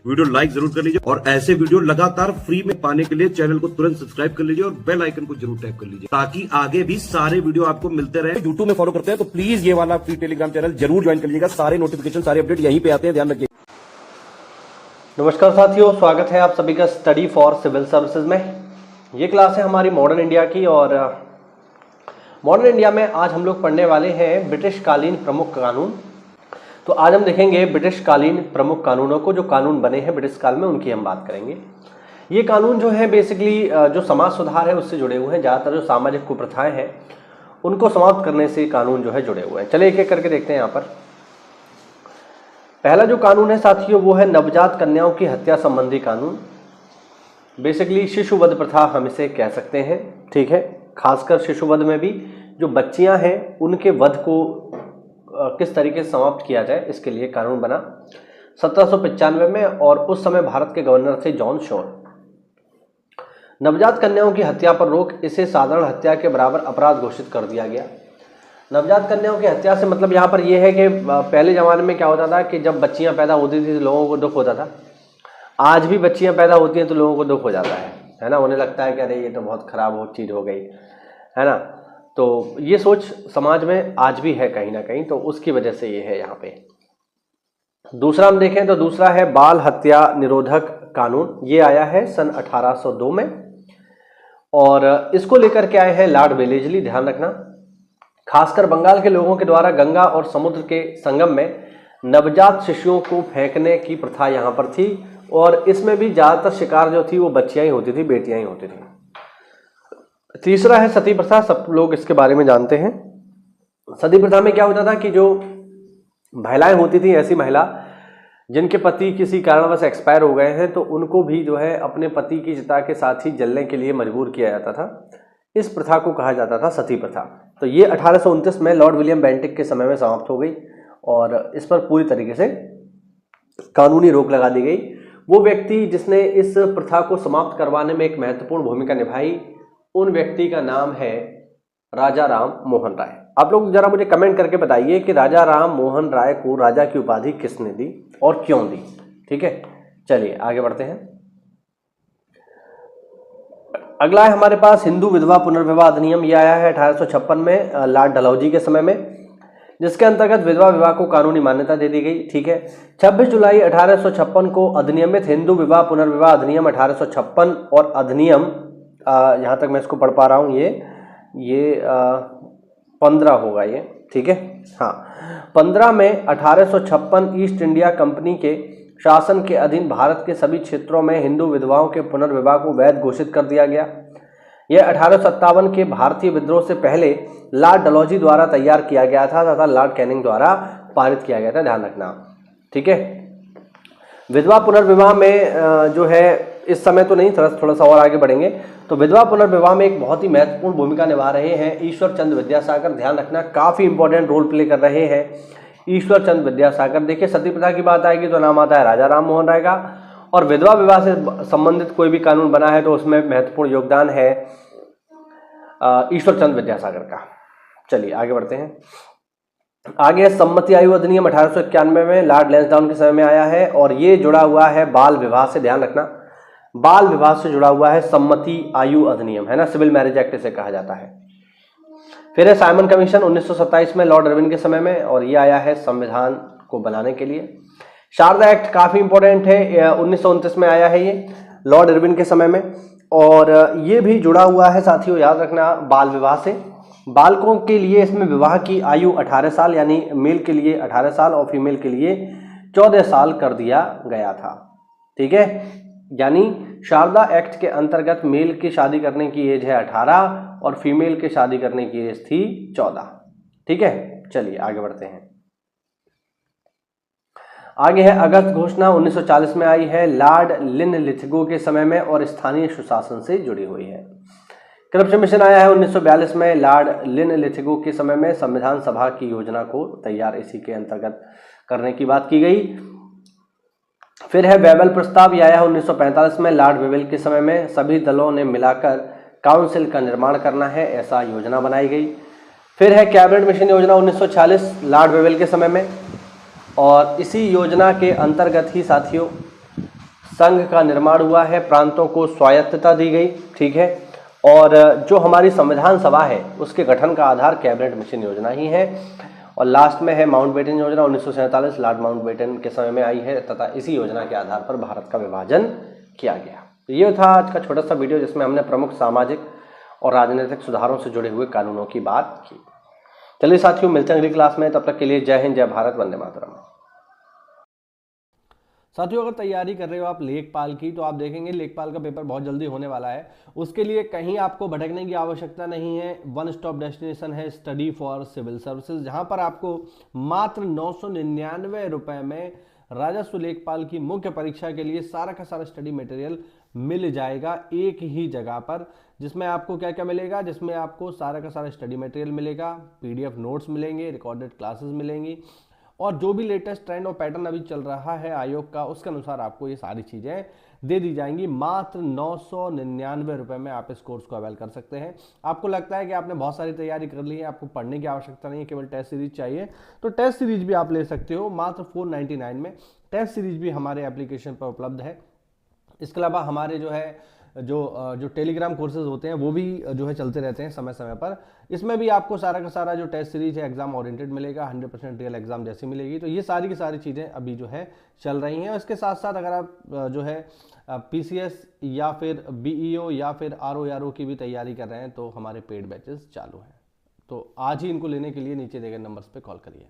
Video like जरूर कर लीजिए और ऐसे वीडियो लगातार फ्री में पाने के लिए चैनल को तुरंत सब्सक्राइब कर लीजिए और बेल आइकन को जरूर टैप कर लीजिए ताकि आगे भी सारे वीडियो आपको मिलते रहे। यूट्यूब में फॉलो करते हैं तो प्लीज ये वाला फ्री टेलीग्राम चैनल जरूर ज्वाइन कर लीजिएगा। सारे नोटिफिकेशन सारे अपडेट यहीं पे आते हैं, ध्यान रखिए। नमस्कार साथियों, स्वागत है आप सभी का स्टडी फॉर सिविल सर्विसेज में। ये क्लास है हमारी मॉडर्न इंडिया की और मॉडर्न इंडिया में आज हम लोग पढ़ने वाले हैं ब्रिटिश कालीन प्रमुख कानून। तो आज हम देखेंगे ब्रिटिश कालीन प्रमुख कानूनों को, जो कानून बने हैं ब्रिटिश काल में उनकी हम बात करेंगे। ये कानून जो है बेसिकली जो समाज सुधार है उससे जुड़े हुए हैं। ज़्यादातर जो सामाजिक कुप्रथाएं हैं उनको समाप्त करने से कानून जो है जुड़े हुए हैं। चलिए एक एक करके देखते हैं। यहाँ पर पहला जो कानून है साथियों वो है नवजात कन्याओं की हत्या संबंधी कानून। बेसिकली शिशुवध प्रथा हम इसे कह सकते हैं, ठीक है। खासकर शिशुवध में भी जो बच्चियां हैं उनके वध को किस तरीके से समाप्त किया जाए इसके लिए कानून बना 1795 में, और उस समय भारत के गवर्नर थे जॉन शोर। नवजात कन्याओं की हत्या पर रोक, इसे साधारण हत्या के बराबर अपराध घोषित कर दिया गया। नवजात कन्याओं की हत्या से मतलब यहाँ पर यह है कि पहले ज़माने में क्या होता था कि जब बच्चियाँ पैदा होती थी तो लोगों को दुख होता था। आज भी बच्चियाँ पैदा होती हैं तो लोगों को दुख हो जाता है ना। उन्हें लगता है कि अरे ये तो बहुत ख़राब चीज़ हो गई है ना। तो ये सोच समाज में आज भी है कहीं ना कहीं, तो उसकी वजह से ये है यहाँ पे। दूसरा हम देखें तो दूसरा है बाल हत्या निरोधक कानून। ये आया है सन 1802 में और इसको लेकर के आए हैं लॉर्ड वेलेस्ली। ध्यान रखना, खासकर बंगाल के लोगों के द्वारा गंगा और समुद्र के संगम में नवजात शिशुओं को फेंकने की प्रथा यहाँ पर थी, और इसमें भी ज़्यादातर शिकार जो थी वो बच्चियाँ ही होती थी, बेटियाँ ही होती थी। तीसरा है सती प्रथा। सब लोग इसके बारे में जानते हैं। सती प्रथा में क्या होता था कि जो महिलाएं होती थी, ऐसी महिला जिनके पति किसी कारणवश एक्सपायर हो गए हैं, तो उनको भी जो है अपने पति की चिता के साथ ही जलने के लिए मजबूर किया जाता था। इस प्रथा को कहा जाता था सती प्रथा। तो ये 1829 में लॉर्ड विलियम बेंटिक के समय में समाप्त हो गई और इस पर पूरी तरीके से कानूनी रोक लगा दी गई। वो व्यक्ति जिसने इस प्रथा को समाप्त करवाने में एक महत्वपूर्ण भूमिका निभाई, उन व्यक्ति का नाम है राजा राम मोहन राय। आप लोग जरा मुझे कमेंट करके बताइए कि राजा राम मोहन राय को राजा की उपाधि किसने दी और क्यों दी, ठीक है। चलिए आगे बढ़ते हैं। अगला है हमारे पास हिंदू विधवा पुनर्विवाह अधिनियम। यह आया है 1856 में लॉर्ड डलहौजी के समय में, जिसके अंतर्गत विधवा विवाह को कानूनी मान्यता दे दी गई, ठीक है। 26 जुलाई 1856 को अधिनियमित हिंदू विवाह पुनर्विवाह अधिनियम 1856 और अधिनियम यहाँ तक मैं इसको पढ़ पा रहा हूँ, ये 15 होगा ये, ठीक है। हाँ, 15 में 1856 ईस्ट इंडिया कंपनी के शासन के अधीन भारत के सभी क्षेत्रों में हिंदू विधवाओं के पुनर्विवाह को वैध घोषित कर दिया गया। यह 1857 के भारतीय विद्रोह से पहले लॉर्ड डलहौजी द्वारा तैयार किया गया था तथा लॉर्ड कैनिंग द्वारा पारित किया गया था। ध्यान रखना, ठीक है। विधवा पुनर्विवाह में जो है इस समय तो नहीं, थोड़ा सा और आगे बढ़ेंगे। तो विधवा पुनर्विवाह में एक बहुत ही महत्वपूर्ण भूमिका निभा रहे हैं ईश्वर चंद्र विद्यासागर। ध्यान रखना, काफी इंपॉर्टेंट रोल प्ले कर रहे हैं ईश्वर चंद्र विद्यासागर। देखिए, सती प्रथा की बात आएगी तो नाम आता है राजा राम मोहन राय का, और विधवा विवाह से संबंधित कोई भी कानून बना है तो उसमें महत्वपूर्ण योगदान है ईश्वर चंद्र विद्यासागर का। चलिए आगे बढ़ते हैं। आगे सम्मति आयु अधिनियम 1891 में लॉर्ड लैंसडाउन के समय में आया है और ये जुड़ा हुआ है बाल विवाह से। ध्यान रखना, बाल विवाह से जुड़ा हुआ है सम्मति आयु अधिनियम, है ना, सिविल मैरिज एक्ट इसे कहा जाता है। फिर है साइमन कमीशन 1927 में लॉर्ड इरविन के समय में, और ये आया है संविधान को बनाने के लिए। शारदा एक्ट काफी इंपॉर्टेंट है, 1929 में आया है ये लॉर्ड इरविन के समय में, और ये भी जुड़ा हुआ है साथियों, याद रखना, बाल विवाह से। बालकों के लिए इसमें विवाह की आयु 18 साल, यानी मेल के लिए 18 साल और फीमेल के लिए 14 साल कर दिया गया था, ठीक है। यानी शारदा एक्ट के अंतर्गत मेल की शादी करने की एज है 18 और फीमेल की शादी करने की एज थी 14, ठीक है। चलिए आगे बढ़ते हैं। आगे है अगस्त घोषणा 1940 में आई है लॉर्ड लिनलिथगो के समय में और स्थानीय सुशासन से जुड़ी हुई है। करप्शन मिशन आया है 1942 में लॉर्ड लिनलिथगो के समय में। संविधान सभा की योजना को तैयार इसी के अंतर्गत करने की बात की गई। फिर है वेबल प्रस्ताव, यह आया है 1945 में लॉर्ड वेबल के समय में। सभी दलों ने मिलाकर काउंसिल का निर्माण करना है, ऐसा योजना बनाई गई। फिर है कैबिनेट मिशन योजना 1946 लॉर्ड वेबल के समय में, और इसी योजना के अंतर्गत ही साथियों संघ का निर्माण हुआ है, प्रांतों को स्वायत्तता दी गई, ठीक है। और जो हमारी संविधान सभा है उसके गठन का आधार कैबिनेट मिशन योजना ही है। और लास्ट में है माउंटबेटन योजना, 1947 लॉर्ड माउंटबेटन के समय में आई है तथा इसी योजना के आधार पर भारत का विभाजन किया गया। तो ये था आज का छोटा सा वीडियो जिसमें हमने प्रमुख सामाजिक और राजनीतिक सुधारों से जुड़े हुए कानूनों की बात की। चलिए साथियों, मिलते हैं अगली क्लास में, तब तक के लिए जय हिंद, जय भारत, वंदे मातरम। साथियों, अगर तैयारी कर रहे हो आप लेखपाल की, तो आप देखेंगे लेखपाल का पेपर बहुत जल्दी होने वाला है। उसके लिए कहीं आपको भटकने की आवश्यकता नहीं है। वन स्टॉप डेस्टिनेशन है स्टडी फॉर सिविल सर्विसेज, जहां पर आपको मात्र 999 रुपए में राजस्व लेखपाल की मुख्य परीक्षा के लिए सारा का सारा स्टडी मटेरियल मिल जाएगा एक ही जगह पर। जिसमें आपको क्या क्या मिलेगा, जिसमें आपको सारा का सारा स्टडी मटेरियल मिलेगा, पीडीएफ नोट्स मिलेंगे, रिकॉर्डेड क्लासेस मिलेंगी, और जो भी लेटेस्ट ट्रेंड और पैटर्न अभी चल रहा है आयोग का उसके अनुसार आपको ये सारी चीज़ें दे दी जाएंगी। मात्र 999 रुपये में आप इस कोर्स को अवेल कर सकते हैं। आपको लगता है कि आपने बहुत सारी तैयारी कर ली है, आपको पढ़ने की आवश्यकता नहीं है, केवल टेस्ट सीरीज चाहिए, तो टेस्ट सीरीज भी आप ले सकते हो मात्र 499 में। टेस्ट सीरीज भी हमारे एप्लीकेशन पर उपलब्ध है। इसके अलावा हमारे जो टेलीग्राम कोर्सेज होते हैं वो भी जो है चलते रहते हैं समय समय पर। इसमें भी आपको सारा का सारा जो टेस्ट सीरीज है एग्जाम ओरिएंटेड मिलेगा, 100% रियल एग्जाम जैसी मिलेगी। तो ये सारी की सारी चीज़ें अभी जो है चल रही हैं। इसके साथ साथ अगर आप जो है पीसीएस या फिर बीईओ या फिर आरओ की भी तैयारी कर रहे हैं तो हमारे पेड बैचेस चालू हैं। तो आज ही इनको लेने के लिए नीचे दिए गए नंबर्स पर कॉल करिए।